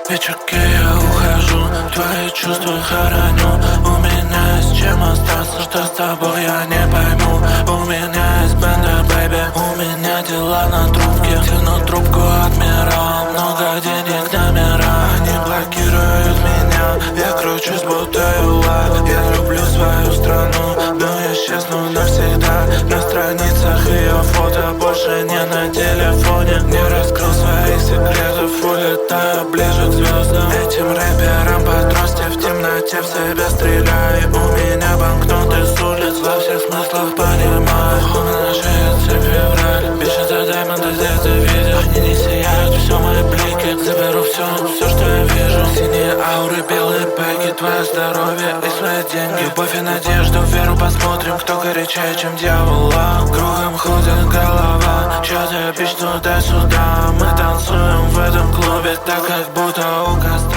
Вечерки я ухожу, твои чувства хороню. У меня есть чем остаться, что с тобой я не пойму. У меня есть бенда, бэйби, у меня дела на трубке. Тяну трубку, адмирал, много денег, номера. Они блокируют меня, я кручусь, будто юла. Я люблю свою страну, но я исчезну навсегда. На страницах ее фото, больше не на телефоне. Не раскрыл своих секретов, улетаю ближе к звездам. Этим рэперам подросте в темноте в себя стреляй. У меня банкноты с улиц, во всех смыслах понимаю. У меня шея цепь февраль, пишет за даймонды, где ты видишь. Они не сияют, все мои блики. Заберу все, что я вижу. Синие ауры, белые бэги, твое здоровье и свои деньги. Любовь и надежду, веру, посмотрим, кто горячее, чем дьявола. Кругом ходит голова, чё-то бич туда-сюда. Мы танцуем в этом клубе, так как будто у костра.